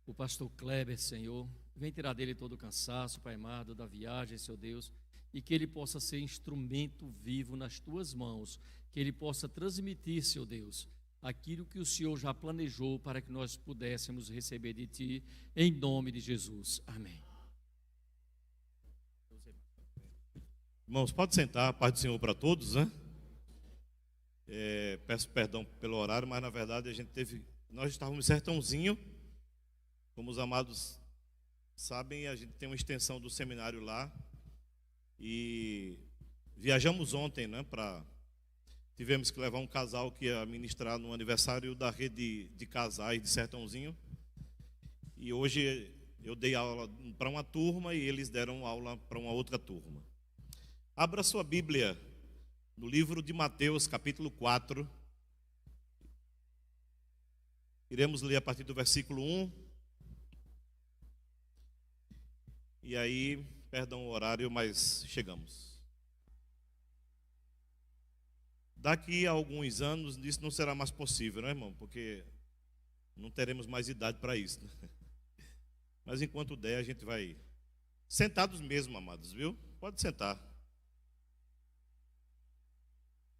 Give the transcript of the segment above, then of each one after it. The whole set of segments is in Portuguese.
o pastor Kleber, Senhor. Vem tirar dele todo o cansaço, Pai amado, da viagem, Senhor Deus, e que ele possa ser instrumento vivo nas tuas mãos, que ele possa transmitir, Senhor Deus, aquilo que o Senhor já planejou para que nós pudéssemos receber de Ti, em nome de Jesus. Amém. Irmãos, pode sentar, paz do Senhor para todos, né? Peço perdão pelo horário, mas na verdade nós estávamos em Sertãozinho, como os amados sabem, a gente tem uma extensão do seminário lá, e viajamos ontem, né, tivemos que levar um casal que ia ministrar no aniversário da rede de casais de Sertãozinho, e hoje eu dei aula para uma turma e eles deram aula para uma outra turma. Abra sua Bíblia no livro de Mateus, capítulo 4. Iremos ler a partir do versículo 1. E aí, perdão o horário, mas chegamos. Daqui a alguns anos, isso não será mais possível, né, irmão? Porque não teremos mais idade para isso, né? Mas enquanto der, a gente vai. Sentados mesmo, amados, viu? Pode sentar.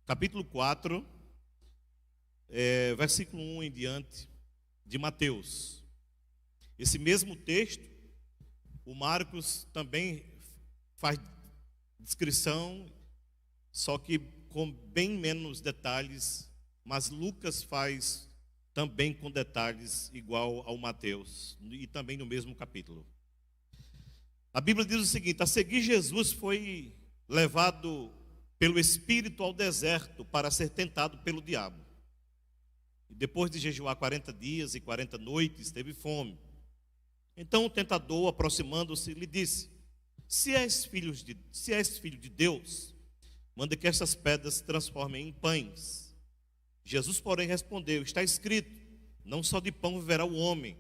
Capítulo 4, versículo 1 em diante, de Mateus. Esse mesmo texto, o Marcos também faz descrição, só que com bem menos detalhes, mas Lucas faz também com detalhes igual ao Mateus, e também no mesmo capítulo. A Bíblia diz o seguinte: a seguir Jesus foi levado pelo Espírito ao deserto para ser tentado pelo diabo. E depois de jejuar 40 dias e 40 noites, teve fome. Então o tentador, aproximando-se, lhe disse: se és filho de Deus, manda que essas pedras se transformem em pães. Jesus, porém, respondeu: está escrito, não só de pão viverá o homem,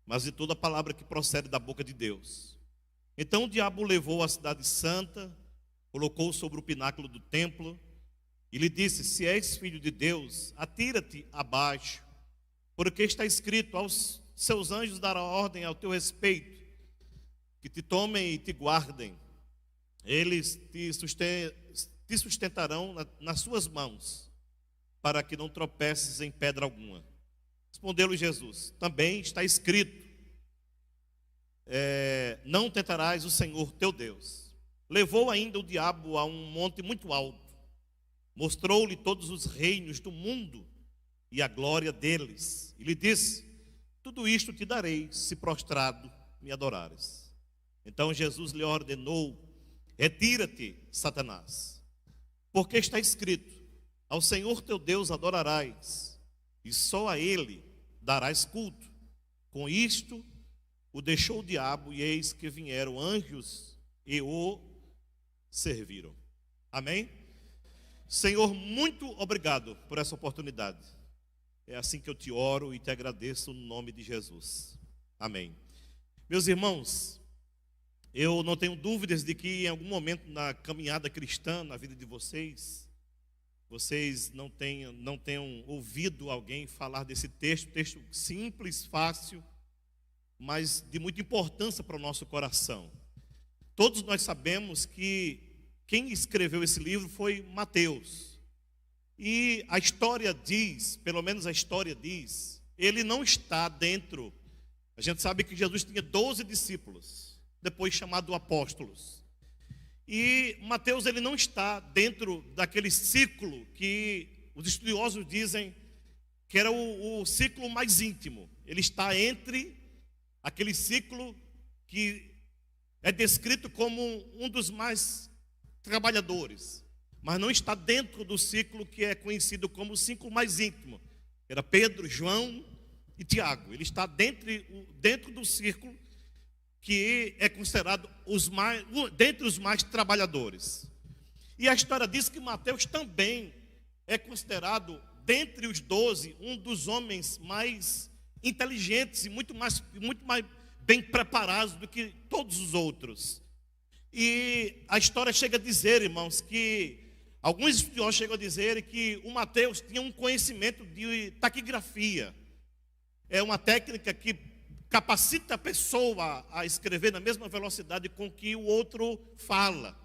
mas de toda palavra que procede da boca de Deus. Então o diabo o levou à cidade santa, colocou-o sobre o pináculo do templo e lhe disse: se és filho de Deus, atira-te abaixo, porque está escrito, aos seus anjos dará ordem ao teu respeito, que te tomem e te guardem, eles te sustentarão nas suas mãos, para que não tropeces em pedra alguma. Respondeu-lhe Jesus: também está escrito, não tentarás o Senhor teu Deus. Levou ainda o diabo a um monte muito alto, mostrou-lhe todos os reinos do mundo e a glória deles, e lhe disse: tudo isto te darei, se prostrado me adorares. Então Jesus lhe ordenou: retira-te, Satanás, porque está escrito, ao Senhor teu Deus adorarás, e só a Ele darás culto. Com isto o deixou o diabo, e eis que vieram anjos e o serviram. Amém? Senhor, muito obrigado por essa oportunidade. É assim que eu te oro e te agradeço no nome de Jesus. Amém. Meus irmãos, eu não tenho dúvidas de que em algum momento na caminhada cristã, na vida de vocês não tenham ouvido alguém falar desse texto simples, fácil, mas de muita importância para o nosso coração. Todos nós sabemos que quem escreveu esse livro foi Mateus. E a história diz, pelo menos a história diz, ele não está dentro. A gente sabe que Jesus tinha 12 discípulos, depois chamado apóstolos. E Mateus, ele não está dentro daquele ciclo que os estudiosos dizem que era o ciclo mais íntimo. Ele está entre aquele ciclo que é descrito como um dos mais trabalhadores, mas não está dentro do ciclo que é conhecido como o ciclo mais íntimo. Era Pedro, João e Tiago. Ele está dentro do círculo que é considerado dentre os mais trabalhadores. E a história diz que Mateus também é considerado, dentre os 12, um dos homens mais inteligentes e muito mais bem preparados do que todos os outros. E a história chega a dizer, irmãos, que alguns estudiosos chegam a dizer que o Mateus tinha um conhecimento de taquigrafia. É uma técnica que capacita a pessoa a escrever na mesma velocidade com que o outro fala,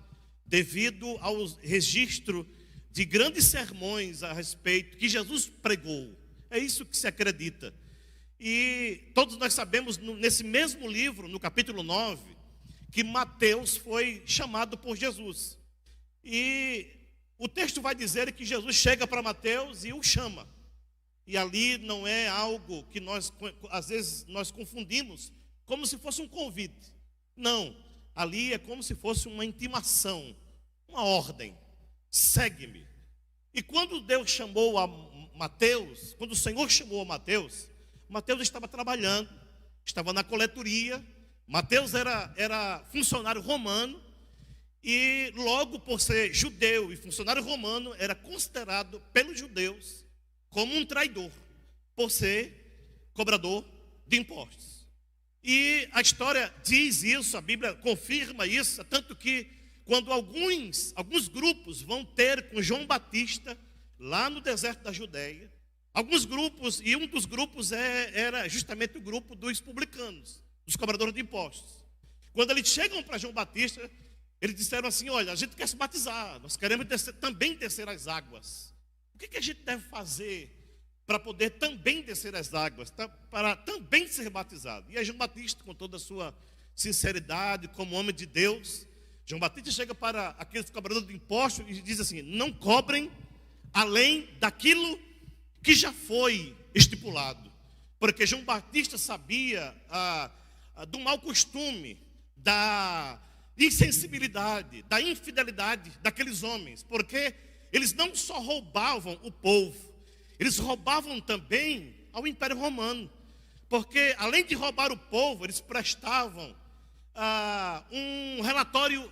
devido ao registro de grandes sermões a respeito que Jesus pregou. É isso que se acredita. E todos nós sabemos, nesse mesmo livro, no capítulo 9, que Mateus foi chamado por Jesus. E o texto vai dizer que Jesus chega para Mateus e o chama. E ali não é algo que às vezes nós confundimos como se fosse um convite. Não, ali é como se fosse uma intimação, uma ordem. Segue-me. E quando Deus chamou a Mateus, quando o Senhor chamou a Mateus, Mateus estava trabalhando, estava na coletoria. Mateus era funcionário romano e logo por ser judeu e funcionário romano, era considerado pelos judeus como um traidor, por ser cobrador de impostos. E a história diz isso, a Bíblia confirma isso, tanto que quando alguns grupos vão ter com João Batista, lá no deserto da Judéia, alguns grupos, e um dos grupos era justamente o grupo dos publicanos, dos cobradores de impostos. Quando eles chegam para João Batista, eles disseram assim: olha, a gente quer se batizar, nós queremos também descer as águas. O que a gente deve fazer para poder também descer as águas, para também ser batizado? E aí João Batista, com toda a sua sinceridade, como homem de Deus, João Batista chega para aqueles cobradores de impostos e diz assim: não cobrem além daquilo que já foi estipulado. Porque João Batista sabia do mau costume, da insensibilidade, da infidelidade daqueles homens. Porque eles não só roubavam o povo, eles roubavam também ao Império Romano. Porque além de roubar o povo, eles prestavam um relatório,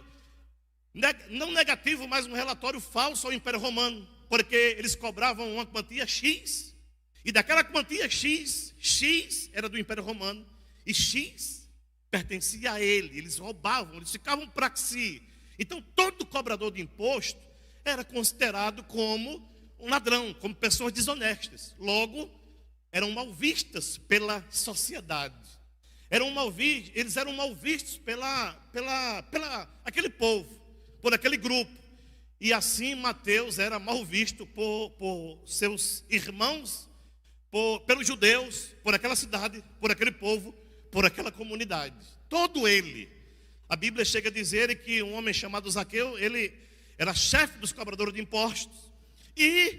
não negativo, mas um relatório falso ao Império Romano. Porque eles cobravam uma quantia X, e daquela quantia X era do Império Romano, e X pertencia a ele. Eles roubavam, eles ficavam para si. Então todo cobrador de imposto era considerado como um ladrão, como pessoas desonestas. Logo, eram mal vistas pela sociedade. Eles eram mal vistos pela aquele povo, por aquele grupo. E assim Mateus era mal visto por seus irmãos, pelos judeus, por aquela cidade, por aquele povo, por aquela comunidade. Todo ele. A Bíblia chega a dizer que um homem chamado Zaqueu, ele era chefe dos cobradores de impostos e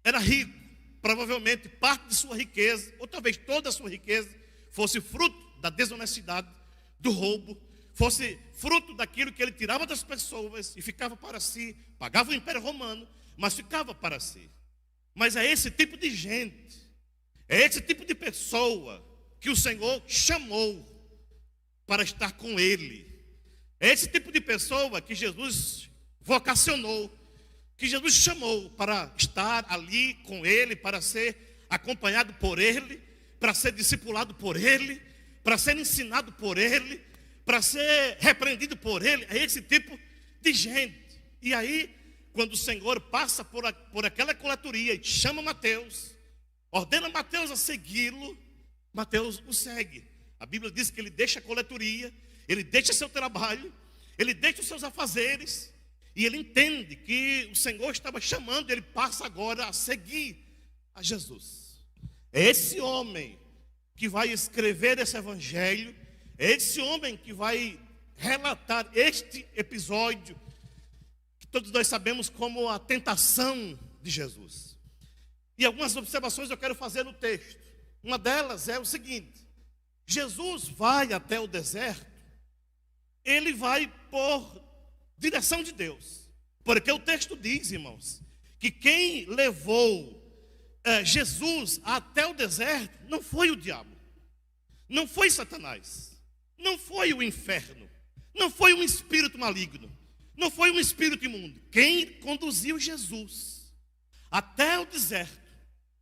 era rico. Provavelmente parte de sua riqueza, ou talvez toda a sua riqueza, fosse fruto da desonestidade, do roubo, fosse fruto daquilo que ele tirava das pessoas e ficava para si, pagava o Império Romano, mas ficava para si. Mas é esse tipo de gente, é esse tipo de pessoa que o Senhor chamou para estar com ele. É esse tipo de pessoa que Jesus vocacionou, que Jesus chamou para estar ali com ele, para ser acompanhado por ele, para ser discipulado por ele, para ser ensinado por ele, para ser repreendido por ele. É esse tipo de gente. E aí, quando o Senhor passa por aquela coletoria e chama Mateus, ordena Mateus a segui-lo, Mateus o segue. A Bíblia diz que ele deixa a coletoria, ele deixa seu trabalho, ele deixa os seus afazeres, e ele entende que o Senhor estava chamando, ele passa agora a seguir a Jesus. É esse homem que vai escrever esse evangelho, é esse homem que vai relatar este episódio, que todos nós sabemos como a tentação de Jesus. E algumas observações eu quero fazer no texto. Uma delas é o seguinte: Jesus vai até o deserto, ele vai por direção de Deus. Porque o texto diz, irmãos, que quem levou Jesus até o deserto não foi o diabo, não foi Satanás, não foi o inferno, não foi um espírito maligno, não foi um espírito imundo. Quem conduziu Jesus até o deserto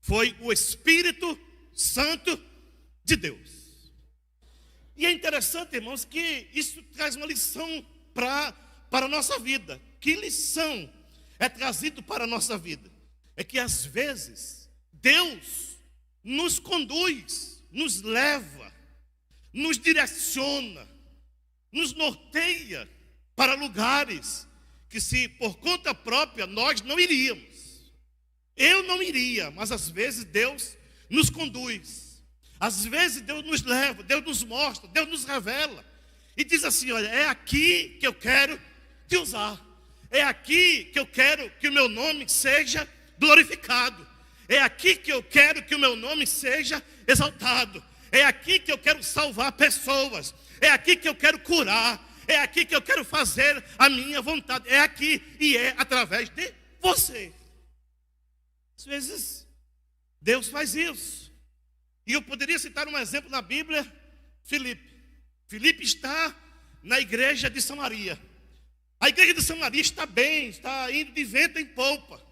foi o Espírito Santo de Deus. E é interessante, irmãos, que isso traz uma lição para a nossa vida. Que lição é trazido para a nossa vida? É que às vezes Deus nos conduz, nos leva nos direciona, nos norteia para lugares que, se por conta própria, nós não iríamos. Eu não iria, mas às vezes Deus nos conduz. Às vezes Deus nos leva, Deus nos mostra, Deus nos revela. E diz assim: olha, é aqui que eu quero te usar. É aqui que eu quero que o meu nome seja glorificado. É aqui que eu quero que o meu nome seja exaltado. É aqui que eu quero salvar pessoas. É aqui que eu quero curar. É aqui que eu quero fazer a minha vontade. É aqui e é através de você. Às vezes, Deus faz isso. E eu poderia citar um exemplo na Bíblia, Filipe. Filipe está na igreja de Samaria. A igreja de Samaria está bem, está indo de vento em polpa.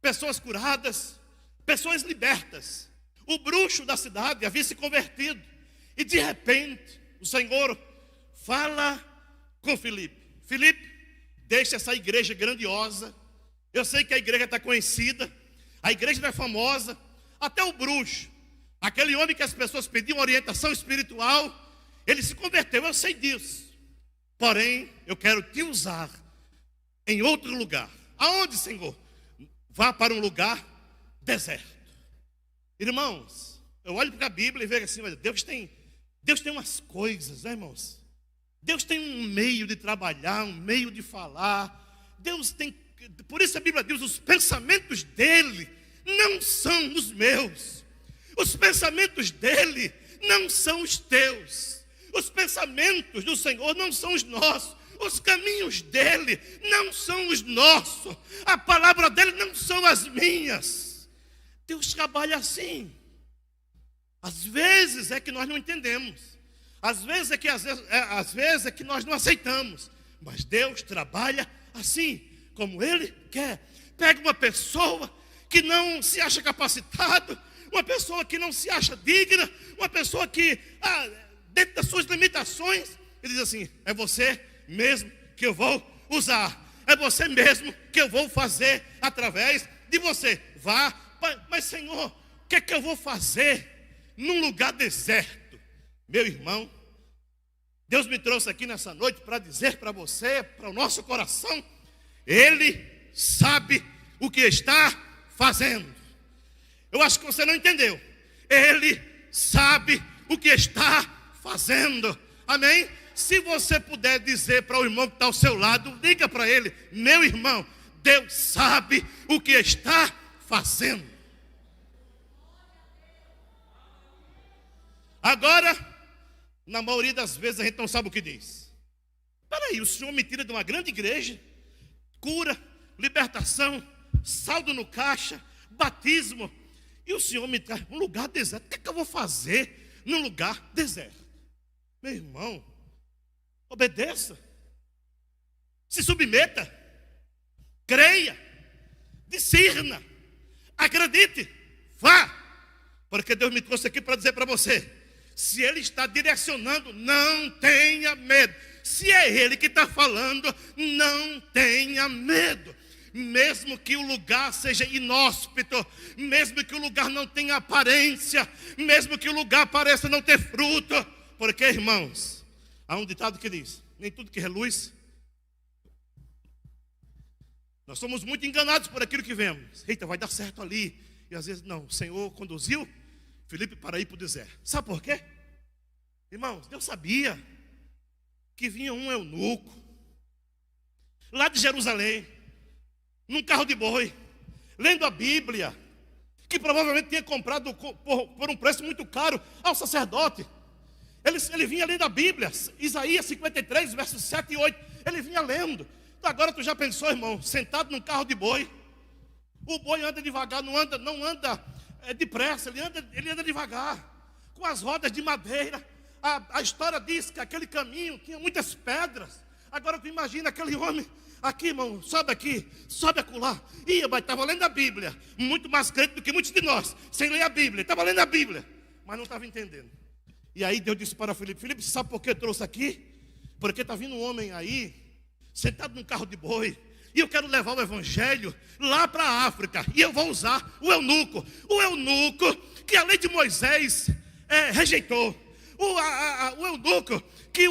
Pessoas curadas, pessoas libertas. O bruxo da cidade havia se convertido. E de repente, o Senhor fala com Filipe. Filipe, deixa essa igreja grandiosa. Eu sei que a igreja está conhecida. A igreja é famosa. Até o bruxo, aquele homem que as pessoas pediam orientação espiritual, ele se converteu, eu sei disso. Porém, eu quero te usar em outro lugar. Aonde, Senhor? Vá para um lugar deserto. Irmãos, eu olho para a Bíblia e vejo assim: Deus tem umas coisas, né, irmãos? Deus tem um meio de trabalhar, um meio de falar. Deus tem, por isso a Bíblia diz: os pensamentos dele não são os meus. Os pensamentos dele não são os teus. Os pensamentos do Senhor não são os nossos. Os caminhos dele não são os nossos. A palavra dele não são as minhas. Deus trabalha assim. Às vezes é que nós não entendemos. Às vezes é que nós não aceitamos. Mas Deus trabalha assim, como ele quer. Pega uma pessoa que não se acha capacitado, uma pessoa que não se acha digna, uma pessoa que, dentro das suas limitações, ele diz assim: é você mesmo que eu vou usar. É você mesmo que eu vou fazer através de você. Vá, mas Senhor, o que é que eu vou fazer num lugar deserto? Meu irmão, Deus me trouxe aqui nessa noite para dizer para você, para o nosso coração: Ele sabe o que está fazendo. Eu acho que você não entendeu. Ele sabe o que está fazendo. Amém? Se você puder dizer para o irmão que está ao seu lado, diga para ele: meu irmão, Deus sabe o que está fazendo. Agora, na maioria das vezes a gente não sabe o que diz. Espera aí, o Senhor me tira de uma grande igreja, cura, libertação, saldo no caixa, batismo, e o Senhor me traz um lugar deserto. O que é que eu vou fazer num lugar deserto? Meu irmão, obedeça, se submeta, creia, discirna, acredite, vá, porque Deus me trouxe aqui para dizer para você: se Ele está direcionando, não tenha medo. Se é Ele que está falando, não tenha medo. Mesmo que o lugar seja inóspito, mesmo que o lugar não tenha aparência, mesmo que o lugar pareça não ter fruto, porque, irmãos, há um ditado que diz: nem tudo que reluz. Nós somos muito enganados por aquilo que vemos. Eita, vai dar certo ali. E às vezes não, o Senhor conduziu Filipe para ir para o deserto. Sabe por quê? Irmãos, Deus sabia que vinha um eunuco lá de Jerusalém, num carro de boi, lendo a Bíblia, que provavelmente tinha comprado por um preço muito caro ao sacerdote. Ele vinha lendo a Bíblia, Isaías 53, versos 7 e 8. Ele vinha lendo. Então, agora tu já pensou, irmão, sentado num carro de boi? O boi anda devagar, não anda depressa, ele anda devagar, com as rodas de madeira. A história diz que aquele caminho tinha muitas pedras. Agora tu imagina aquele homem aqui, irmão, sobe aqui, sobe acolá. Mas estava lendo a Bíblia, muito mais crente do que muitos de nós, sem ler a Bíblia. Estava lendo a Bíblia, mas não estava entendendo. E aí Deus disse para Filipe: Filipe, sabe por que eu trouxe aqui? Porque está vindo um homem aí, sentado num carro de boi, e eu quero levar o evangelho lá para a África, e eu vou usar o eunuco que a lei de Moisés rejeitou, o eunuco que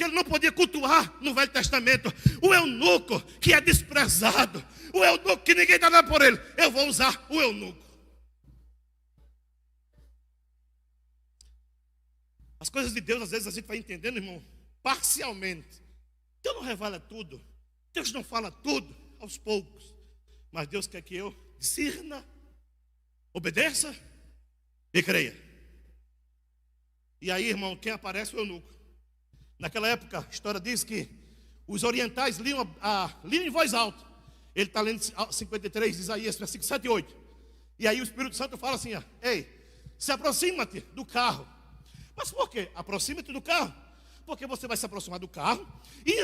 ele não podia cultuar no Velho Testamento, o eunuco que é desprezado, o eunuco que ninguém dá nada por ele, eu vou usar o eunuco. As coisas de Deus, às vezes, a gente vai entendendo, irmão, parcialmente. Deus não revela tudo, Deus não fala tudo, aos poucos. Mas Deus quer que eu discirna, obedeça e creia. E aí, irmão, quem aparece é o eunuco. Naquela época, a história diz que os orientais liam em voz alta. Ele está lendo 53 de Isaías, versículo 7 e 8. E aí o Espírito Santo fala assim, ó, ei, se aproxima-te do carro. Mas por quê? Aproxima-te do carro. Porque você vai se aproximar do carro. E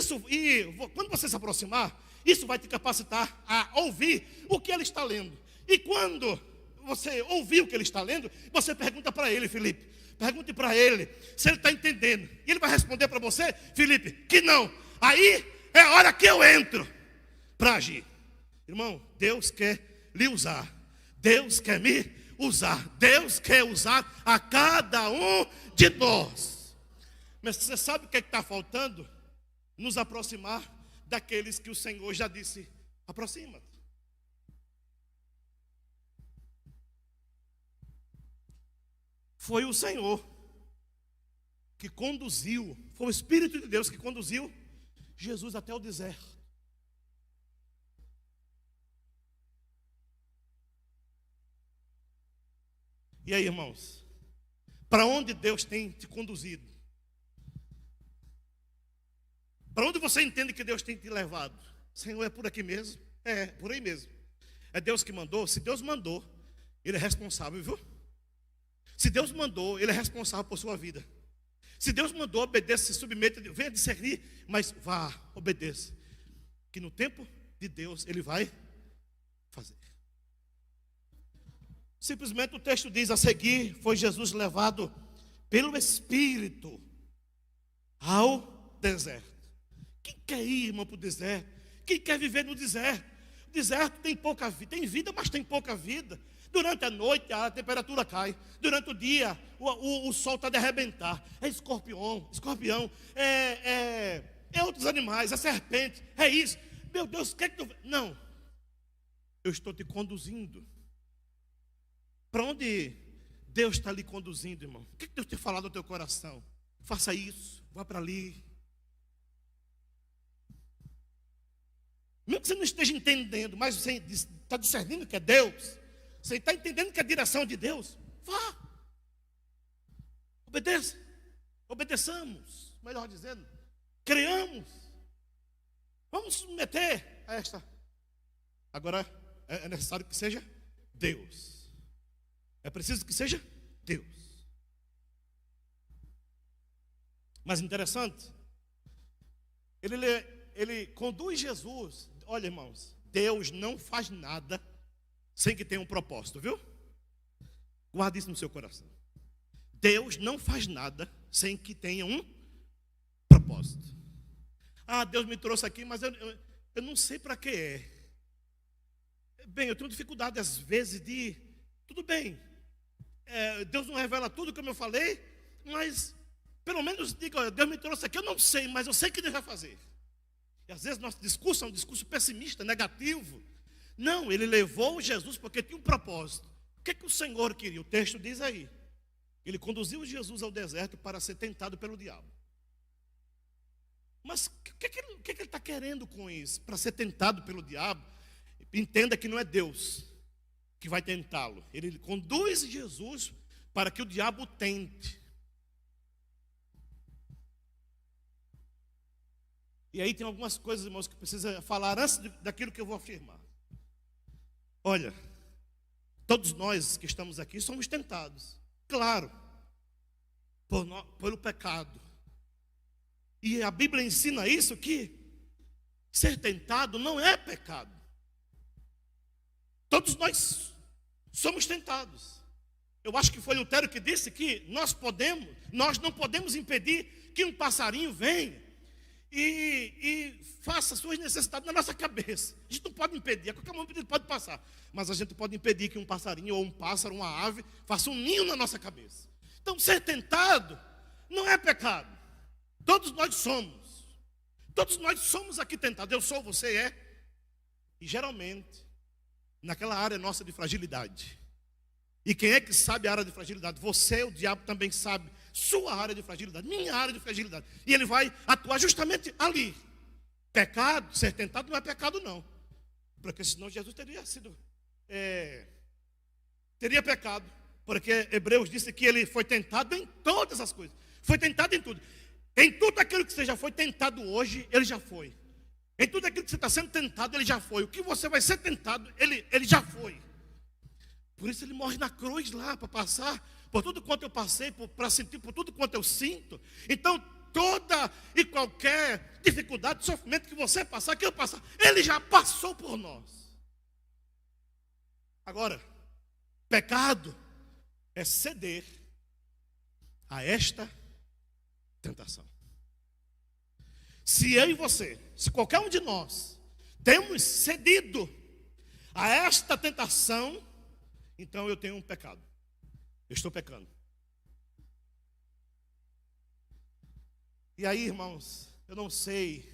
quando você se aproximar, isso vai te capacitar a ouvir o que ele está lendo. E quando você ouvir o que ele está lendo, você pergunta para ele, Felipe. Pergunte para ele se ele está entendendo. E ele vai responder para você, Felipe, que não. Aí é a hora que eu entro para agir. Irmão, Deus quer lhe usar. Deus quer me usar. Deus quer usar a cada um de nós. Mas você sabe o que está faltando? Nos aproximar daqueles que o Senhor já disse, aproxima-te. Foi o Senhor que conduziu, foi o Espírito de Deus que conduziu Jesus até o deserto. E aí, irmãos, para onde Deus tem te conduzido? Para onde você entende que Deus tem te levado? Senhor, é por aqui mesmo? É, por aí mesmo. É Deus que mandou? Se Deus mandou, Ele é responsável, viu? Se Deus mandou, Ele é responsável por sua vida. Se Deus mandou, obedeça, se submeta, venha discernir, mas vá, obedeça. Que no tempo de Deus, Ele vai fazer. Simplesmente o texto diz, a seguir, foi Jesus levado pelo Espírito ao deserto. Quem quer ir, irmão, para o deserto? Quem quer viver no deserto? O deserto tem pouca vida, tem vida, mas tem pouca vida. Durante a noite a temperatura cai. Durante o dia o sol está de arrebentar. É escorpião, é outros animais, é serpente, é isso. Meu Deus, o que é que tu... Não, eu estou te conduzindo. Para onde Deus está lhe conduzindo, irmão? O que Deus tem falado no teu coração? Faça isso, vá para ali. Mesmo que você não esteja entendendo, mas você está discernindo que é Deus, você está entendendo que é a direção de Deus, vá. Obedeça. Obedeçamos, melhor dizendo, creamos. Vamos submeter a esta. Agora é necessário que seja Deus. É preciso que seja Deus. Mas interessante, ele conduz Jesus. Olha, irmãos, Deus não faz nada sem que tenha um propósito, viu? Guarde isso no seu coração. Deus não faz nada sem que tenha um propósito. Ah, Deus me trouxe aqui, mas eu não sei para que é. Bem, eu tenho dificuldade às vezes de... Tudo bem, Deus não revela tudo como eu falei, mas pelo menos diga, olha, Deus me trouxe aqui, eu não sei, mas eu sei que Deus vai fazer. E às vezes nosso discurso é um discurso pessimista, negativo. Não, ele levou Jesus porque tinha um propósito. O que o Senhor queria? O texto diz aí. Ele conduziu Jesus ao deserto para ser tentado pelo diabo. Mas o que ele está querendo com isso? Para ser tentado pelo diabo? Entenda que não é Deus que vai tentá-lo. Ele conduz Jesus para que o diabo o tente. E aí tem algumas coisas, irmãos, que precisa falar antes daquilo que eu vou afirmar. Olha, todos nós que estamos aqui somos tentados, claro, pelo pecado. E a Bíblia ensina isso, que ser tentado não é pecado. Todos nós somos tentados. Eu acho que foi Lutero que disse que nós não podemos impedir que um passarinho venha e faça suas necessidades na nossa cabeça. A gente não pode impedir, a qualquer momento ele pode passar. Mas a gente pode impedir que um passarinho ou um pássaro, uma ave, faça um ninho na nossa cabeça. Então ser tentado não é pecado. Todos nós somos. Todos nós somos aqui tentados. Eu sou, você é. E geralmente, naquela área nossa de fragilidade. E quem é que sabe a área de fragilidade? Você, o diabo também sabe sua área de fragilidade, minha área de fragilidade. E ele vai atuar justamente ali. Pecado, ser tentado não é pecado não. Porque senão Jesus teria pecado. Porque Hebreus disse que ele foi tentado em todas as coisas. Foi tentado em tudo. Em tudo aquilo que você já foi tentado hoje, ele já foi. Em tudo aquilo que você está sendo tentado, ele já foi. O que você vai ser tentado, ele já foi. Por isso ele morre na cruz lá, para passar por tudo quanto eu passei, para sentir por tudo quanto eu sinto. Então, toda e qualquer dificuldade, sofrimento que você passar, que eu passar, ele já passou por nós. Agora, pecado é ceder a esta tentação. Se eu e você, se qualquer um de nós temos cedido a esta tentação, então eu tenho um pecado. Eu estou pecando. E aí, irmãos, eu não sei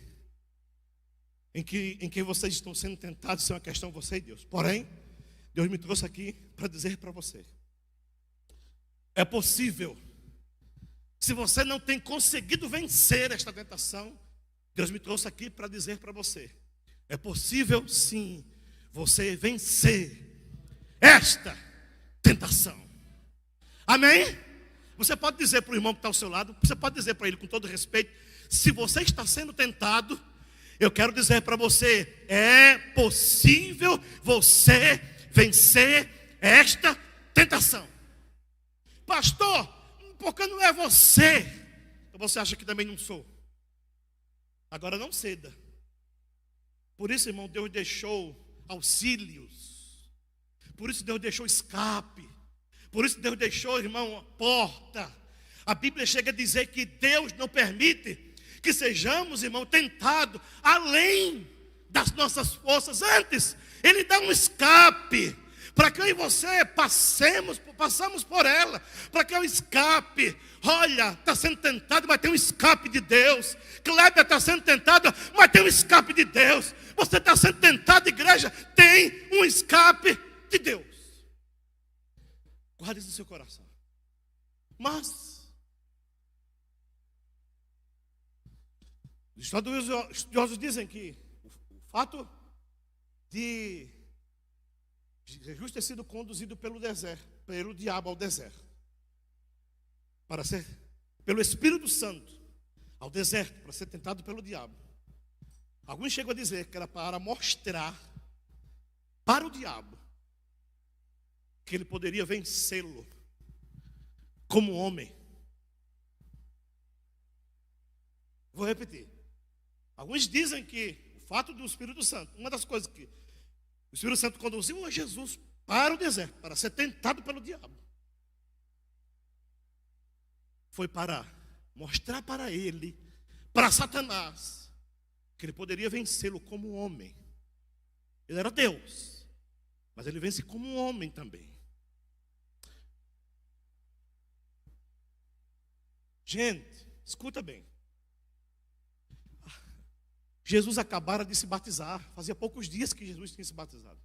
em que vocês estão sendo tentados, isso é uma questão de você e Deus. Porém, Deus me trouxe aqui para dizer para você: é possível. Se você não tem conseguido vencer esta tentação, Deus me trouxe aqui para dizer para você: é possível sim você vencer esta tentação. Amém? Você pode dizer para o irmão que está ao seu lado, você pode dizer para ele com todo respeito: se você está sendo tentado, eu quero dizer para você, é possível você vencer esta tentação. Pastor, porque não é você? Você acha que também não sou? Agora não ceda. Por isso, irmão, Deus deixou auxílios. Por isso Deus deixou escape. Por isso Deus deixou, irmão, porta. A Bíblia chega a dizer que Deus não permite que sejamos, irmão, tentados além das nossas forças. Antes, Ele dá um escape para que eu e você passamos por ela, para que eu escape. Olha, está sendo tentado, mas tem um escape de Deus. Kleber está sendo tentado, mas tem um escape de Deus. Você está sendo tentado, igreja, tem um escape de Deus. Guarde isso no seu coração. Mas os estudiosos dizem que o fato de Jesus ter sido conduzido pelo diabo ao deserto, para ser, pelo Espírito Santo, ao deserto, para ser tentado pelo diabo. Alguns chegam a dizer que era para mostrar para o diabo que ele poderia vencê-lo como homem. Vou repetir. Alguns dizem que o fato do Espírito Santo, uma das coisas que o Espírito Santo conduziu a Jesus para o deserto, para ser tentado pelo diabo, foi para mostrar para ele, para Satanás, que ele poderia vencê-lo como homem. Ele era Deus, mas ele vence como um homem também. Gente, escuta bem. Jesus acabara de se batizar. Fazia poucos dias que Jesus tinha se batizado.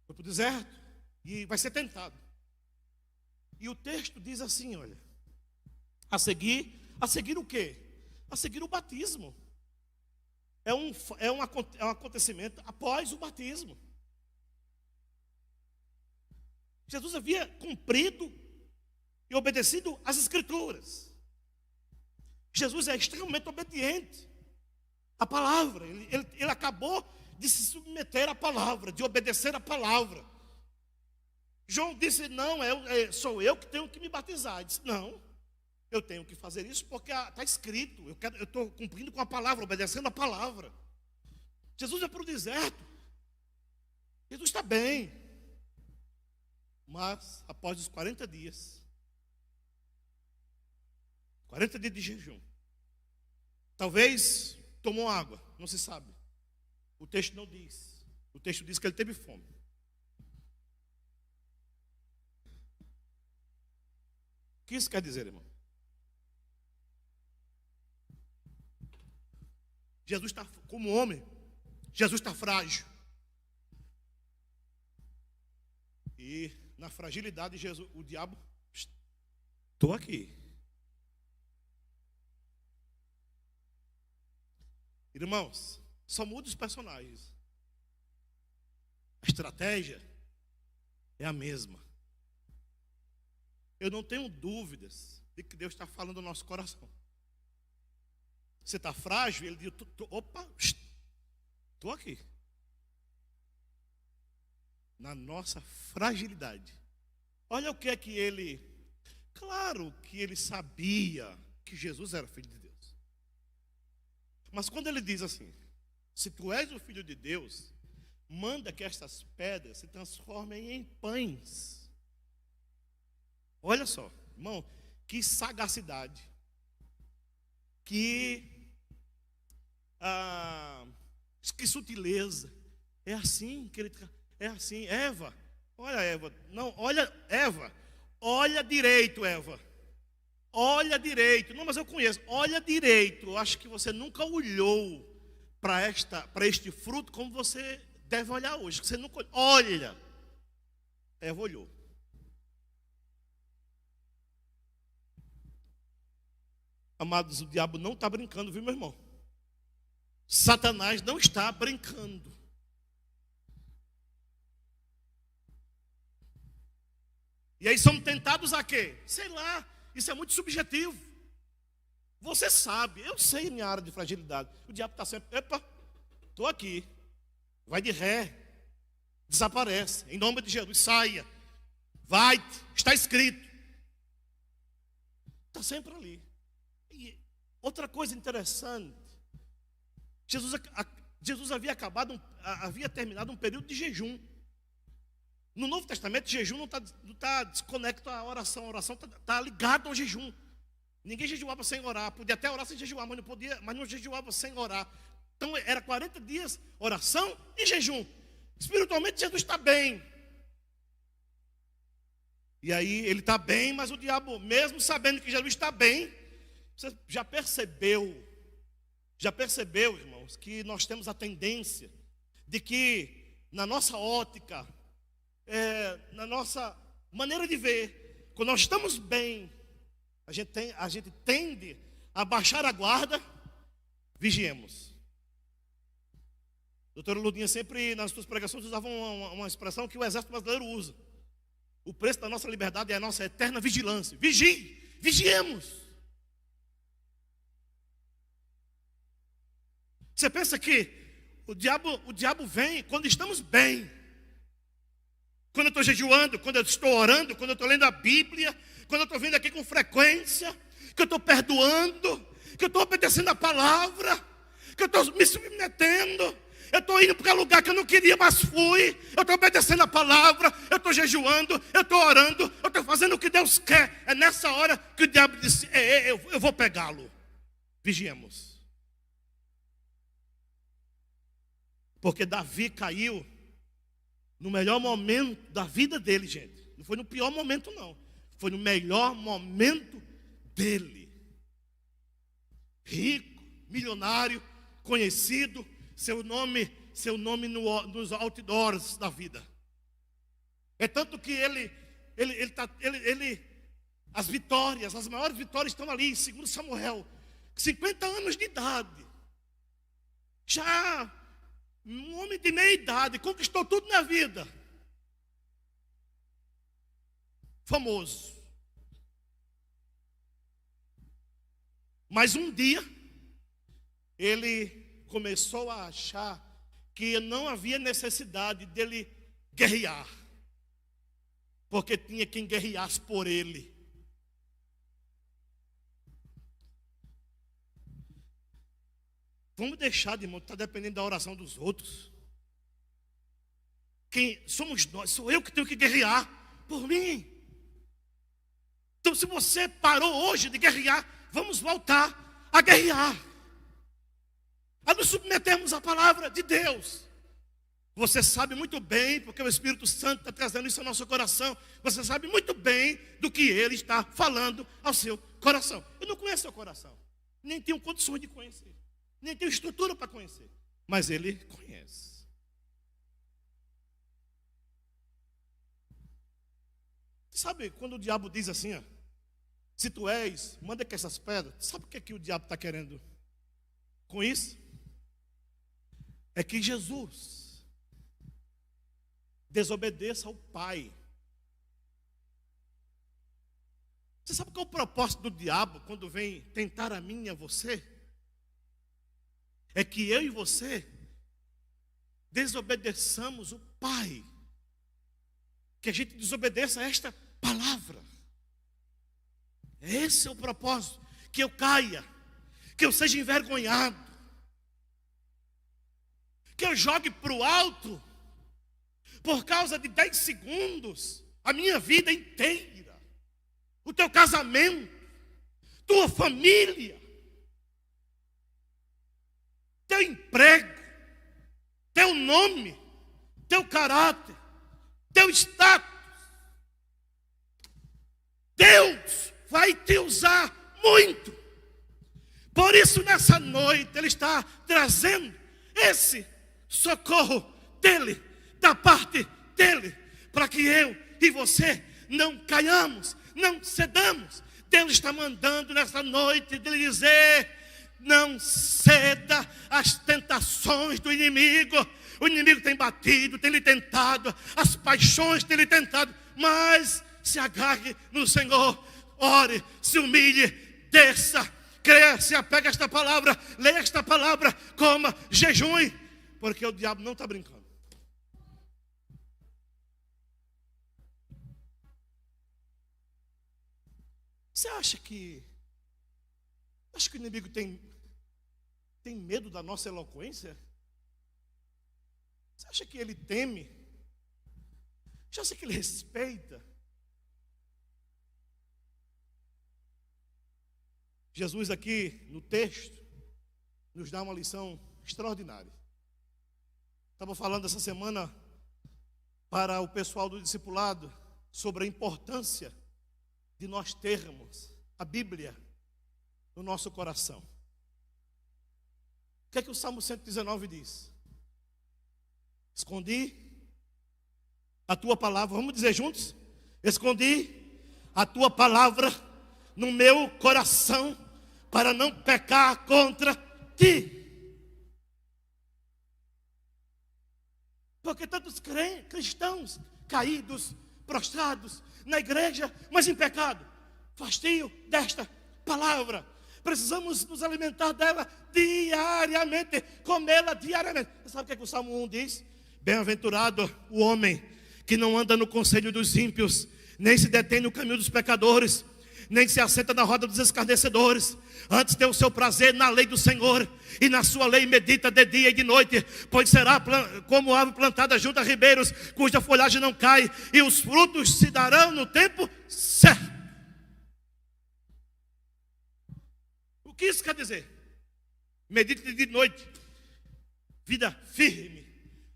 Foi para o deserto e vai ser tentado. E o texto diz assim, olha: a seguir o quê? A seguir o batismo. É um acontecimento após o batismo. Jesus havia cumprido e obedecido às Escrituras. Jesus é extremamente obediente à palavra. Ele acabou de se submeter à palavra, de obedecer à palavra. João disse: não, sou eu que tenho que me batizar. Ele disse: não, eu tenho que fazer isso porque está escrito. Eu estou cumprindo com a palavra, obedecendo a palavra. Jesus vai para o deserto. Jesus está bem. Mas após os 40 dias de jejum, talvez tomou água, não se sabe. O texto não diz. O texto diz que ele teve fome. O que isso quer dizer, irmão? Jesus está, como homem, Jesus está frágil. E na fragilidade, Jesus, o diabo, estou aqui. Irmãos, só muda os personagens. A estratégia é a mesma. Eu não tenho dúvidas de que Deus está falando no nosso coração. Você está frágil, ele diz, opa, estou aqui. Na nossa fragilidade. Olha o que é que ele... Claro que ele sabia que Jesus era filho de Deus. Mas quando ele diz assim, se tu és o filho de Deus, manda que estas pedras se transformem em pães. Olha só, irmão, que sagacidade. Que sutileza. É assim que ele... É assim, Eva. Olha, Eva. Não, olha, Eva. Olha direito, Eva. Olha direito. Não, mas eu conheço. Olha direito. Eu acho que você nunca olhou para este fruto como você deve olhar hoje. Você nunca olha. Eva olhou. Amados, o diabo não está brincando, viu, meu irmão? Satanás não está brincando. E aí somos tentados a quê? Sei lá, isso é muito subjetivo. Você sabe, eu sei minha área de fragilidade. O diabo está sempre, epa, estou aqui. Vai de ré, desaparece. Em nome de Jesus, saia. Vai, está escrito. Está sempre ali. E outra coisa interessante, Jesus havia terminado um período de jejum. No Novo Testamento, jejum não está desconecto à oração. A oração está ligada ao jejum. Ninguém jejuava sem orar. Podia até orar sem jejuar, mas não jejuava sem orar. Então era 40 dias, oração e jejum. Espiritualmente Jesus está bem. E aí ele está bem, mas o diabo, mesmo sabendo que Jesus está bem, você já percebeu, irmãos, que nós temos a tendência de que na nossa ótica, na nossa maneira de ver, quando nós estamos bem, a gente tende a baixar a guarda. Vigiemos. Doutora Ludinha sempre nas suas pregações usava uma expressão que o exército brasileiro usa. O preço da nossa liberdade é a nossa eterna vigilância. Vigiemos. Você pensa que o diabo vem quando estamos bem. Quando eu estou jejuando, quando eu estou orando, quando eu estou lendo a Bíblia, quando eu estou vindo aqui com frequência, que eu estou perdoando, que eu estou obedecendo a palavra, que eu estou me submetendo, eu estou indo para um lugar que eu não queria, mas fui, eu estou obedecendo a palavra, eu estou jejuando, eu estou orando, eu estou fazendo o que Deus quer. É nessa hora que o diabo disse, eu vou pegá-lo. Vigiemos. Porque Davi caiu no melhor momento da vida dele, gente. Não foi no pior momento, não. Foi no melhor momento dele. Rico, milionário, conhecido, seu nome nos outdoors da vida. É tanto que as vitórias, as maiores vitórias estão ali em 2 Samuel. 50 anos de idade. Já um homem de meia idade, conquistou tudo na vida. Famoso. Mas um dia, ele começou a achar que não havia necessidade dele guerrear. Porque tinha quem guerreasse por ele. Vamos deixar de estar dependendo da oração dos outros. Quem somos nós? Sou eu que tenho que guerrear por mim. Então, se você parou hoje de guerrear, vamos voltar a guerrear. A nos submetermos à palavra de Deus. Você sabe muito bem, porque o Espírito Santo está trazendo isso ao nosso coração. Você sabe muito bem do que Ele está falando ao seu coração. Eu não conheço seu coração, nem tenho condições de conhecer, nem tenho estrutura para conhecer, mas Ele conhece. Sabe quando o diabo diz assim, ó, se tu és, manda que essas pedras, sabe o que, que o diabo está querendo com isso? É que Jesus desobedeça ao Pai. Você sabe qual é o propósito do diabo quando vem tentar a mim e a você? É que eu e você desobedeçamos o Pai. Que a gente desobedeça a esta palavra. Esse é o propósito. Que eu caia, que eu seja envergonhado, que eu jogue para o alto, por causa de 10 segundos, a minha vida inteira, o teu casamento, tua família, teu emprego, teu nome, teu caráter, teu status. Deus vai te usar muito. Por isso, nessa noite, Ele está trazendo esse socorro dEle, da parte dEle, para que eu e você não caiamos, não cedamos. Deus está mandando nessa noite de lhe dizer: não ceda às tentações do inimigo. O inimigo tem batido, tem lhe tentado, as paixões têm lhe tentado, mas se agarre no Senhor, ore, se humilhe, desça, creia, se apega a esta palavra, leia esta palavra, coma, jejue, porque o diabo não está brincando. Você acha que o inimigo tem medo da nossa eloquência? Você acha que ele teme? Você acha que ele respeita? Jesus aqui no texto nos dá uma lição extraordinária. Estava falando essa semana para o pessoal do discipulado sobre a importância de nós termos a Bíblia no nosso coração. O que é que o Salmo 119 diz? Escondi a tua palavra, vamos dizer juntos? Escondi a tua palavra no meu coração para não pecar contra ti. Porque tantos cristãos caídos, prostrados na igreja, mas em pecado. Fastio desta palavra. Precisamos nos alimentar dela diariamente, comê-la diariamente. Você sabe o que o Salmo 1 diz? Bem-aventurado o homem que não anda no conselho dos ímpios, nem se detém no caminho dos pecadores, nem se assenta na roda dos escarnecedores. Antes tem o seu prazer na lei do Senhor, e na sua lei medita de dia e de noite. Pois será como árvore plantada junto a ribeiros, cuja folhagem não cai, e os frutos se darão no tempo certo. O que isso quer dizer? Medite de noite, vida firme,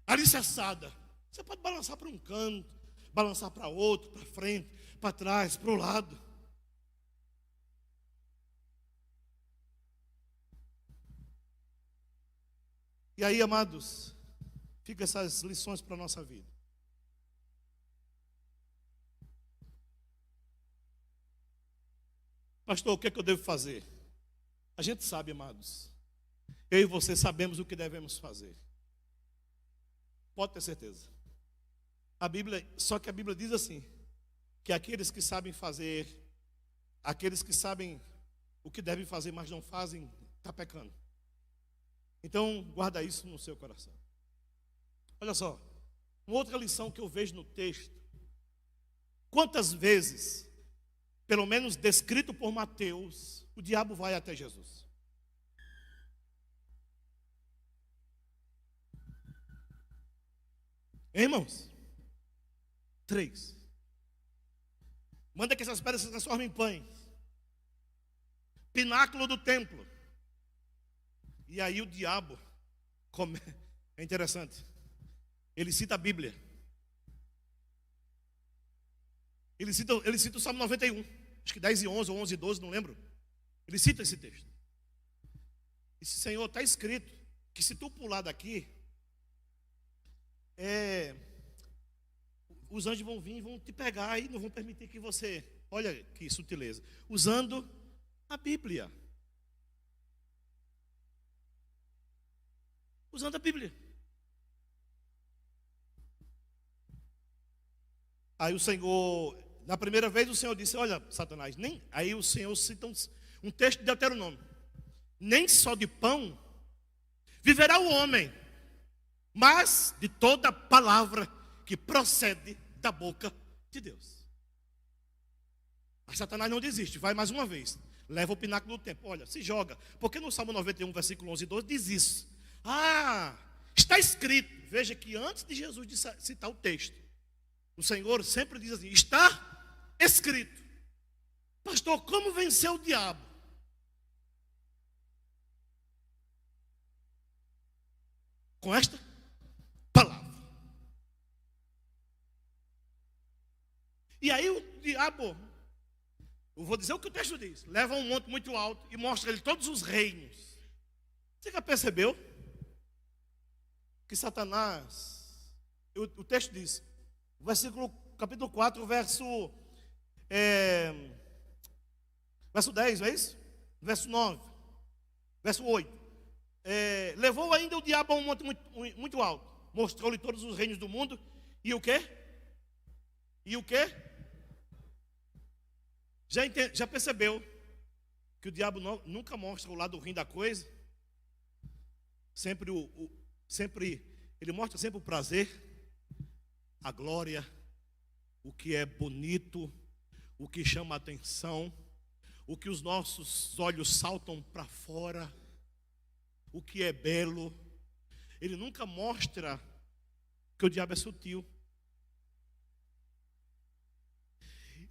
alicerçada. Você pode balançar para um canto, balançar para outro, para frente, para trás, para o lado. E aí, amados, fica essas lições para a nossa vida. Pastor, o que é que eu devo fazer? A gente sabe, amados. Eu e você sabemos o que devemos fazer. Pode ter certeza. Só que a Bíblia diz assim, que aqueles que sabem fazer, aqueles que sabem o que devem fazer, mas não fazem, está pecando. Então, guarda isso no seu coração. Olha só, uma outra lição que eu vejo no texto. Quantas vezes, pelo menos descrito por Mateus, o diabo vai até Jesus? Irmãos, 3. Manda que essas pedras se transformem em pães. Pináculo do templo. E aí o diabo é interessante. ele cita a Bíblia. Ele cita o Salmo 91, acho que 10 e 11, ou 11 e 12, não lembro. Ele cita esse texto. Esse Senhor, está escrito que se tu pular daqui, os anjos vão vir e vão te pegar e não vão permitir que você, olha que sutileza, usando a Bíblia. Usando a Bíblia. Aí o Senhor, na primeira vez o Senhor disse, olha, Satanás, aí o Senhor cita um texto de Deuteronômio. Nem só de pão viverá o homem, mas de toda palavra que procede da boca de Deus. Mas Satanás não desiste, vai mais uma vez, leva o pináculo do tempo, olha, se joga, porque no Salmo 91, versículo 11 e 12 diz isso. Está escrito, veja que antes de Jesus citar o texto, o Senhor sempre diz assim, está escrito. Pastor, como vencer o diabo? Com esta palavra. E aí o diabo, eu vou dizer o que o texto diz, leva um monte muito alto e mostra ele todos os reinos. Você já percebeu que Satanás, o texto diz, capítulo 4, verso 10, não é isso? Verso 9, verso 8. Levou ainda o diabo a um monte muito alto, mostrou-lhe todos os reinos do mundo, e o quê? Já percebeu que o diabo nunca mostra o lado ruim da coisa? Sempre ele mostra sempre o prazer, a glória, o que é bonito, o que chama a atenção, o que os nossos olhos saltam para fora, o que é belo. Ele nunca mostra que o diabo é sutil.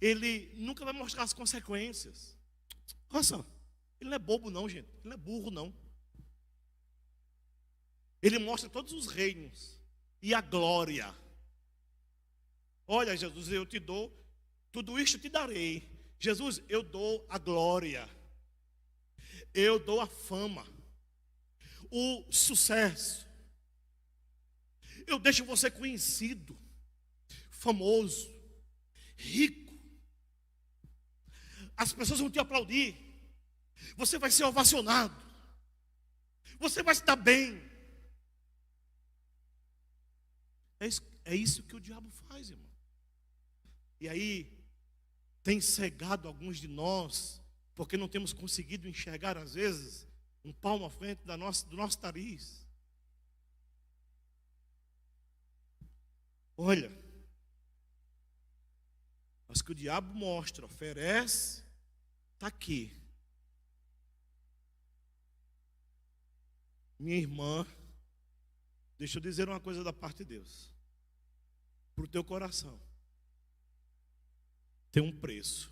Ele nunca vai mostrar as consequências. Olha só, ele não é bobo não, gente. Ele não é burro não. Ele mostra todos os reinos e a glória. Olha, Jesus, eu te dou, tudo isto te darei. Jesus, eu dou a glória. Eu dou a fama. O sucesso. Eu deixo você conhecido, famoso, rico. As pessoas vão te aplaudir. Você vai ser ovacionado. Você vai estar bem. É isso que o diabo faz, irmão. E aí, tem cegado alguns de nós, porque não temos conseguido enxergar, às vezes, um palmo à frente do nosso nariz. Olha, mas que o diabo mostra, oferece, está aqui. Minha irmã, deixa eu dizer uma coisa da parte de Deus. Para o teu coração. Tem um preço.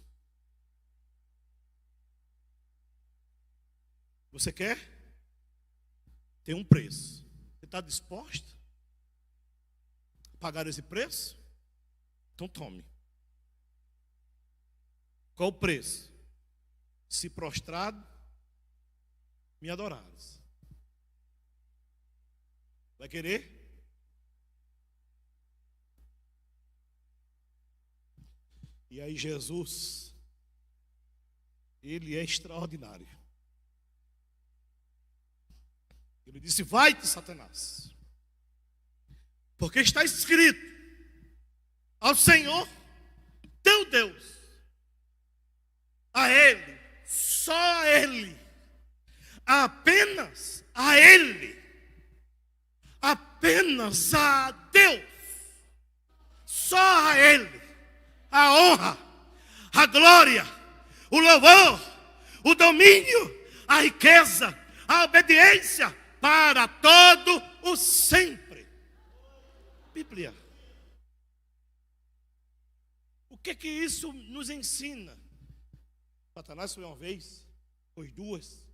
Você quer? Tem um preço. Você está disposto a pagar esse preço? Então tome. Qual o preço? Se prostrado, me adorares. Vai querer? E aí Jesus, ele é extraordinário. Ele disse, vai-te, Satanás. Porque está escrito, ao Senhor, teu Deus, a Ele, só a Ele, apenas a Ele, apenas a Deus, só a Ele, a honra, a glória, o louvor, o domínio, a riqueza, a obediência para todo o sempre. Bíblia. O que isso nos ensina? Satanás foi uma vez, foi duas,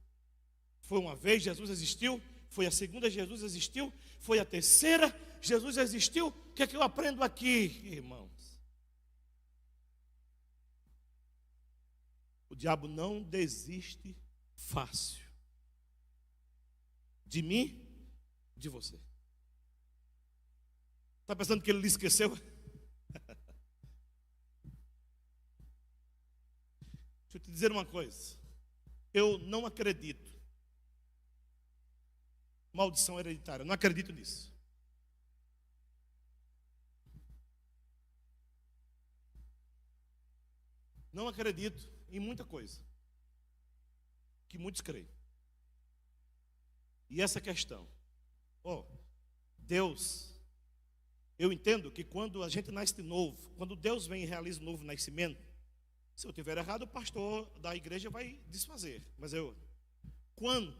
foi uma vez, Jesus existiu, foi a segunda, Jesus existiu, foi a terceira, Jesus existiu. O que é que eu aprendo aqui, irmãos? O diabo não desiste fácil de mim, de você. Está pensando que ele lhe esqueceu? Deixa eu te dizer uma coisa. Eu não acredito. Maldição hereditária. Eu não acredito nisso. Não acredito em muita coisa que muitos creem. E essa questão, Deus, eu entendo que quando a gente nasce de novo, quando Deus vem e realiza um novo nascimento, se eu tiver errado, o pastor da igreja vai desfazer. Mas quando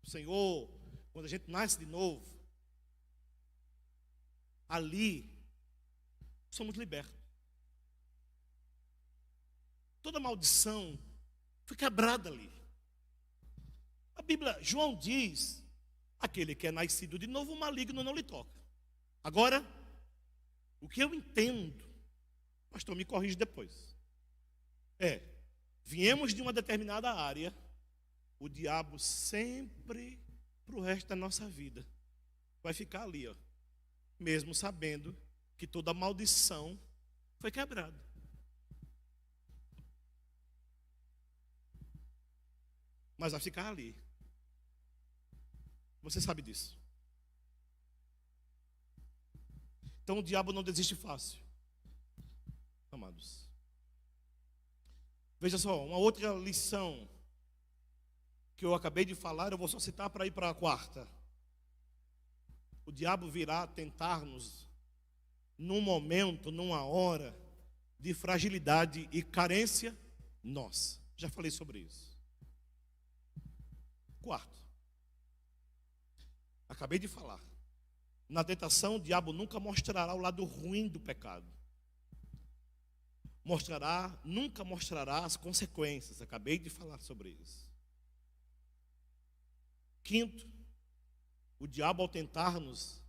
o Senhor, quando a gente nasce de novo, ali somos libertos. Toda maldição foi quebrada ali. A Bíblia, João diz, aquele que é nascido de novo, o maligno não lhe toca. Agora, o que eu entendo, pastor, me corrige depois, viemos de uma determinada área, o diabo sempre, para o resto da nossa vida, vai ficar ali, mesmo sabendo que toda maldição foi quebrada. Mas vai ficar ali. Você sabe disso. Então o diabo não desiste fácil, amados. Veja só, uma outra lição que eu acabei de falar, eu vou só citar para ir para a quarta. O diabo virá tentar-nos num momento, numa hora de fragilidade e carência nossa. Já falei sobre isso. Quarto, acabei de falar. Na tentação, o diabo nunca mostrará o lado ruim do pecado. Nunca mostrará as consequências. Acabei de falar sobre isso. Quinto, o diabo ao tentar-nos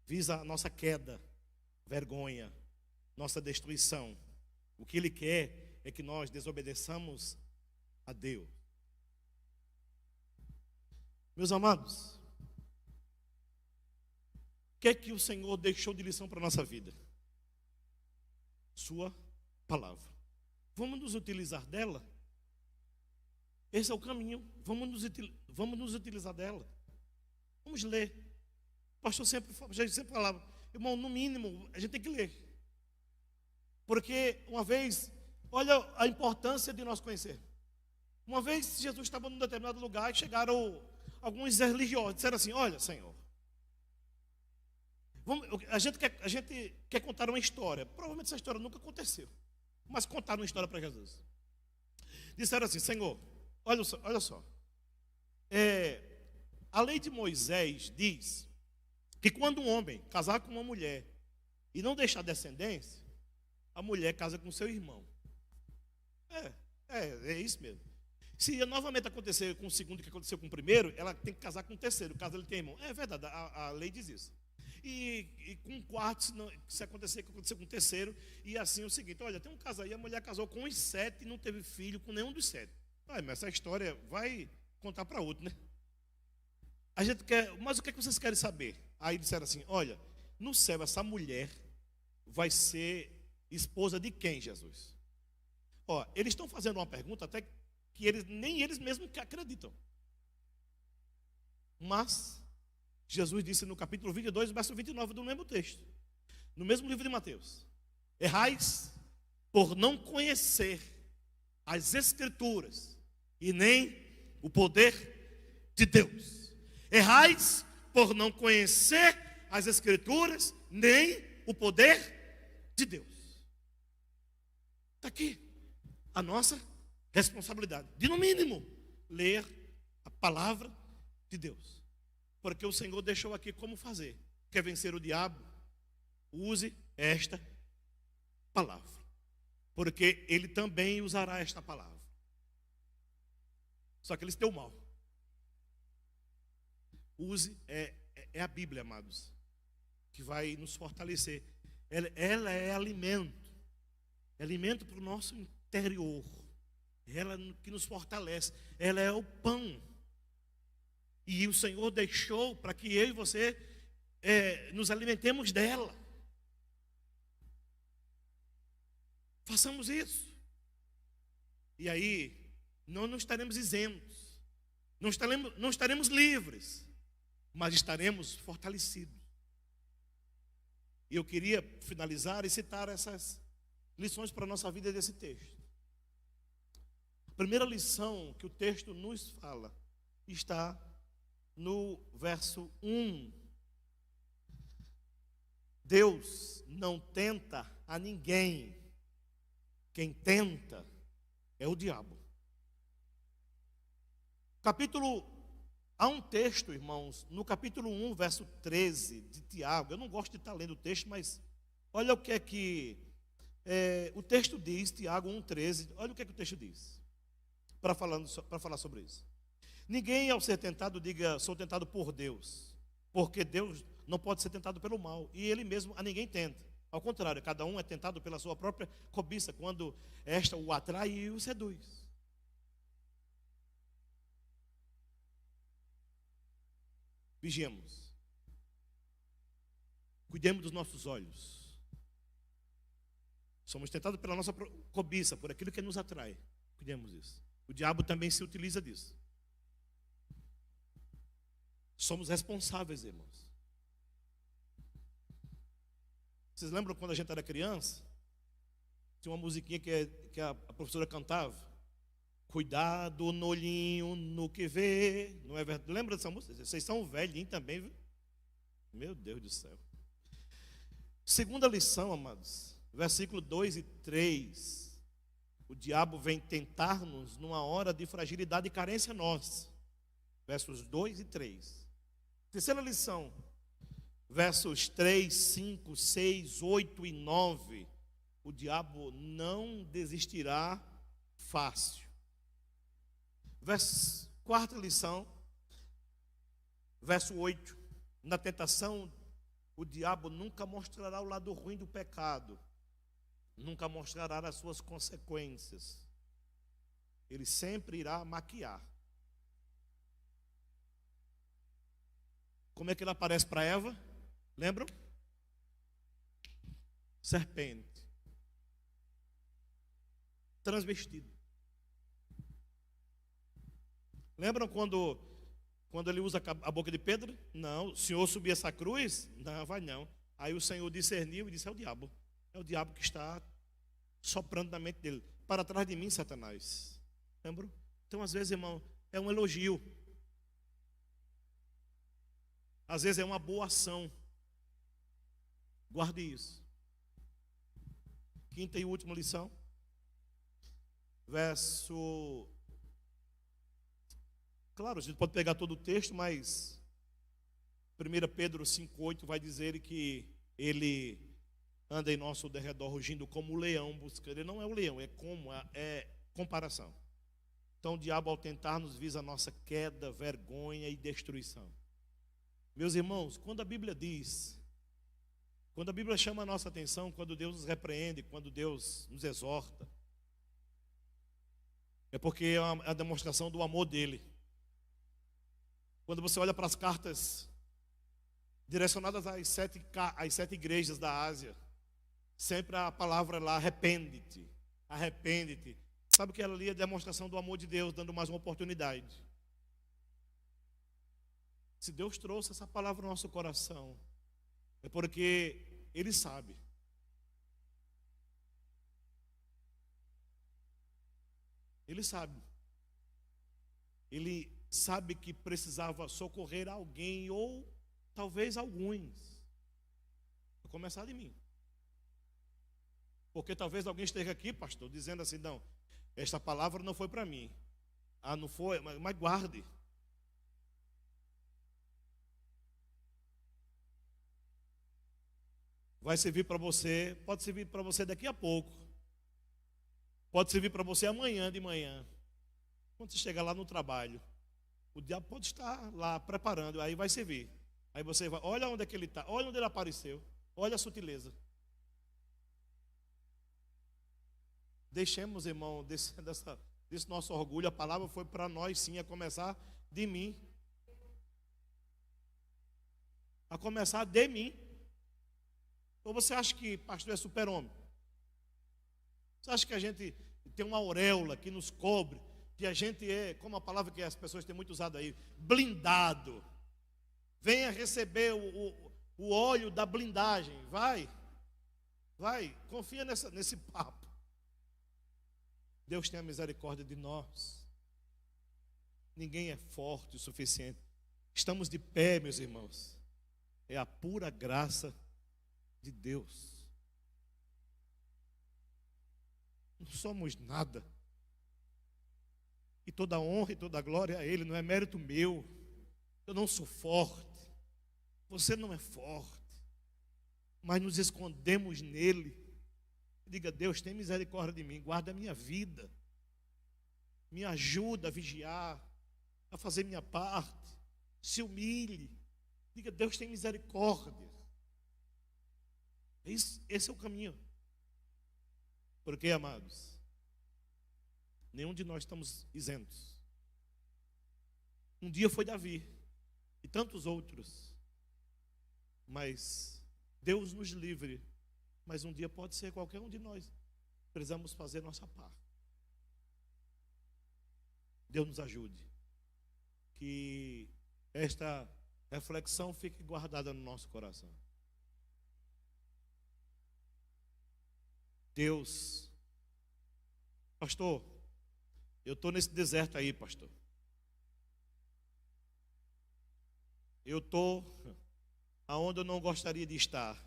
visa a nossa queda, vergonha, nossa destruição. O que ele quer é que nós desobedeçamos a Deus. Meus amados, o que é que o Senhor deixou de lição para a nossa vida? Sua palavra. Vamos nos utilizar dela? Esse é o caminho. Vamos nos utilizar dela. Vamos ler. O pastor sempre falava, irmão, no mínimo, a gente tem que ler. Porque uma vez, olha a importância de nós conhecer. Uma vez Jesus estava num determinado lugar e chegaram alguns religiosos, disseram assim, olha, Senhor, a gente quer contar uma história. Provavelmente essa história nunca aconteceu, mas contaram uma história para Jesus. Disseram assim, Senhor, olha só, a lei de Moisés diz que quando um homem casar com uma mulher e não deixar descendência, a mulher casa com seu irmão. É isso mesmo. Se novamente acontecer com o segundo que aconteceu com o primeiro, ela tem que casar com o terceiro, caso ele tenha irmão. É verdade, a lei diz isso. E com o quarto, se acontecer o que aconteceu com o terceiro, e assim é o seguinte, olha, tem um caso aí, a mulher casou com os 7 e não teve filho com nenhum dos 7. Mas essa história vai contar para outro, né? A gente quer, mas o que é que vocês querem saber? Aí disseram assim, olha, no céu essa mulher vai ser esposa de quem, Jesus? Eles estão fazendo uma pergunta até que nem eles mesmos acreditam. Mas Jesus disse no capítulo 22, verso 29 do mesmo texto, no mesmo livro de Mateus, errais por não conhecer as Escrituras e nem o poder de Deus. Errais por não conhecer as Escrituras nem o poder de Deus. Está aqui a nossa responsabilidade de, no mínimo, ler a palavra de Deus. Porque o Senhor deixou aqui como fazer. Quer vencer o diabo? Use esta palavra. Porque ele também usará esta palavra. Só que ele se deu mal. Use, é a Bíblia, amados. que vai nos fortalecer. Ela é alimento para o nosso interior. Ela que nos fortalece. Ela é o pão. E o Senhor deixou para que eu e você nos alimentemos dela. Façamos isso. E aí, não estaremos isentos. Não estaremos livres. Mas estaremos fortalecidos. E eu queria finalizar e citar essas lições para a nossa vida desse texto. A primeira lição que o texto nos fala está no verso 1. Deus não tenta a ninguém. Quem tenta é o diabo. Há um texto, irmãos, no capítulo 1, verso 13 de Tiago. Eu não gosto de estar lendo o texto, mas olha o que é que o texto diz, Tiago 1,13. Olha o que é que o texto diz, para falar sobre isso. Ninguém, ao ser tentado, diga, sou tentado por Deus, porque Deus não pode ser tentado pelo mal, e Ele mesmo a ninguém tenta. Ao contrário, cada um é tentado pela sua própria cobiça, quando esta o atrai e o seduz. Vigiemos. Cuidemos dos nossos olhos. Somos tentados pela nossa cobiça, por aquilo que nos atrai. Cuidemos disso. O diabo também se utiliza disso. Somos responsáveis, irmãos. Vocês lembram quando a gente era criança? Tinha uma musiquinha que a professora cantava. Cuidado no olhinho, no que vê. Não é verdade? Lembra dessa música? Vocês são velhinhos também, viu? Meu Deus do céu. Segunda lição, amados. Versículo 2 e 3. O diabo vem tentar-nos numa hora de fragilidade e carência nossa. Versos 2 e 3. Terceira lição. Versos 3, 5, 6, 8 e 9. O diabo não desistirá fácil. Quarta lição, verso 8. Na tentação, o diabo nunca mostrará o lado ruim do pecado. Nunca mostrará as suas consequências. Ele sempre irá maquiar. Como é que ele aparece para Eva? Lembram? Serpente. Transvestido. Lembram quando ele usa a boca de Pedro? Não, o Senhor subir essa cruz? Não, vai não. Aí o Senhor discerniu e disse, é o diabo. É o diabo que está soprando na mente dele. Para trás de mim, Satanás. Lembram? Então, às vezes, irmão, é um elogio. Às vezes é uma boa ação. Guarde isso. Quinta e última lição. Verso... Claro, a gente pode pegar todo o texto, mas 1 Pedro 5,8 vai dizer que ele anda em nosso derredor rugindo como o leão buscando. Ele não é o leão, é comparação. Então o diabo ao tentar-nos visa a nossa queda, vergonha e destruição. Meus irmãos, quando a Bíblia chama a nossa atenção, quando Deus nos repreende, quando Deus nos exorta, é porque é a demonstração do amor dele. Quando você olha para as cartas direcionadas às sete igrejas da Ásia, sempre a palavra lá, arrepende-te, arrepende-te. Sabe que ali é a demonstração do amor de Deus, dando mais uma oportunidade. Se Deus trouxe essa palavra no nosso coração, é porque Ele sabe. Ele sabe. Ele sabe que precisava socorrer alguém ou talvez alguns. Vou começar de mim. Porque talvez alguém esteja aqui, pastor, dizendo assim, não, esta palavra não foi para mim. Ah, não foi, mas guarde. Vai servir para você, pode servir para você daqui a pouco. Pode servir para você amanhã de manhã. Quando você chegar lá no trabalho, o diabo pode estar lá preparando, aí vai servir. Aí você vai, olha onde é que ele está, olha onde ele apareceu, olha a sutileza. Deixemos, irmão, desse nosso orgulho. A palavra foi para nós, sim, a começar de mim. A começar de mim. Ou você acha que pastor é super-homem? Você acha que a gente tem uma auréola que nos cobre, que a gente é, como a palavra que as pessoas têm muito usado aí, blindado? Venha receber o óleo da blindagem. Vai, confia nesse papo. Deus tenha misericórdia de nós. Ninguém é forte o suficiente. Estamos de pé, meus irmãos. É a pura graça de Deus. Não somos nada. E toda honra e toda glória a Ele. Não é mérito meu. Eu não sou forte. Você não é forte. Mas nos escondemos nele. Diga: Deus, tem misericórdia de mim. Guarda a minha vida. Me ajuda a vigiar, a fazer minha parte. Se humilhe. Diga: Deus, tem misericórdia. Esse é o caminho. Porque, amados, nenhum de nós estamos isentos. Um dia foi Davi e tantos outros. Mas Deus nos livre. Mas um dia pode ser qualquer um de nós. Precisamos fazer nossa parte. Deus nos ajude. Que esta reflexão fique guardada no nosso coração. Deus, pastor, eu estou nesse deserto aí, pastor. Eu estou aonde eu não gostaria de estar.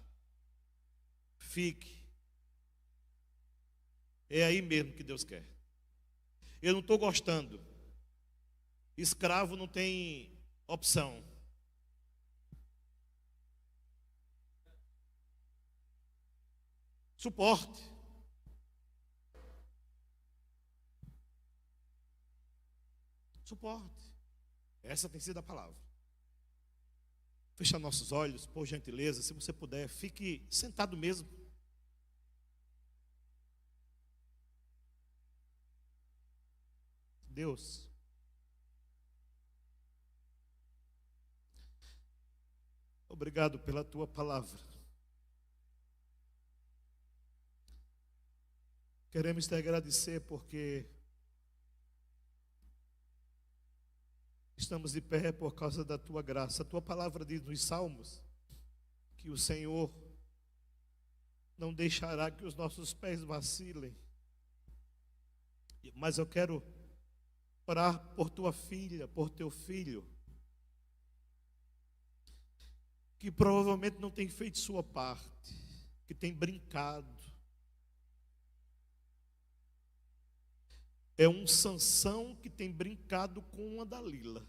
Fique. É aí mesmo que Deus quer. Eu não estou gostando. Escravo não tem opção. Suporte. Suporte. Essa tem sido a palavra. Fecha nossos olhos, por gentileza, se você puder, fique sentado mesmo. Deus, obrigado pela tua palavra. Queremos te agradecer porque estamos de pé por causa da tua graça. A tua palavra diz nos Salmos que o Senhor não deixará que os nossos pés vacilem. Mas eu quero orar por tua filha, por teu filho, que provavelmente não tem feito sua parte, que tem brincado. É um Sansão que tem brincado com uma Dalila.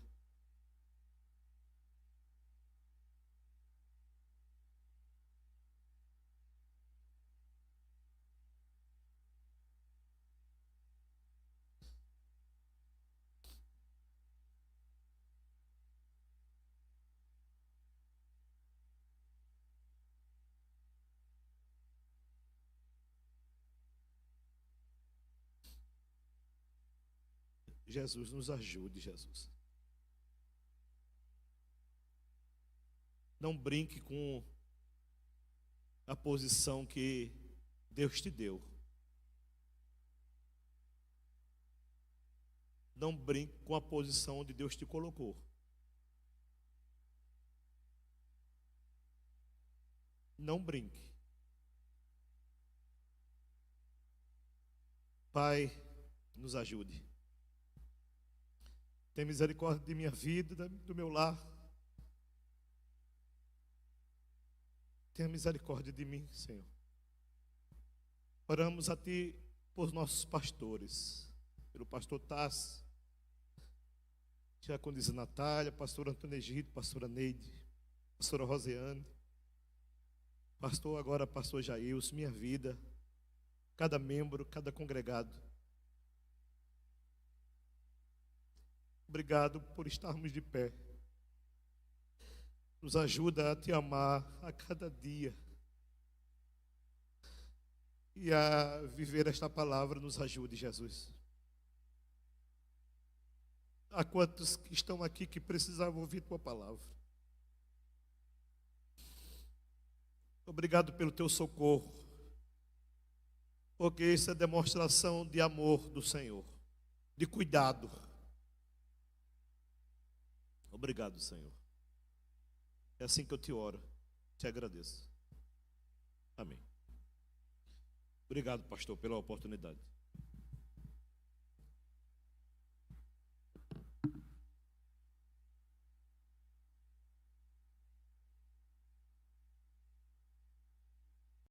Jesus, nos ajude, Jesus. Não brinque com a posição que Deus te deu. Não brinque com a posição onde Deus te colocou. Não brinque. Pai, nos ajude. Tem misericórdia de minha vida, do meu lar. Tenha misericórdia de mim, Senhor. Oramos a Ti por nossos pastores, pelo pastor Tassi, Diaconisa Natália, pastor Antônio Egito, pastora Neide, pastora Rosiane, pastor Jailson, minha vida, cada membro, cada congregado. Obrigado por estarmos de pé. Nos ajuda a te amar a cada dia. E a viver esta palavra, nos ajude, Jesus. Há quantos que estão aqui que precisavam ouvir tua palavra. Obrigado pelo teu socorro, porque isso é demonstração de amor do Senhor, de cuidado. Obrigado, Senhor. É assim que eu te oro, te agradeço. Amém. Obrigado, pastor, pela oportunidade.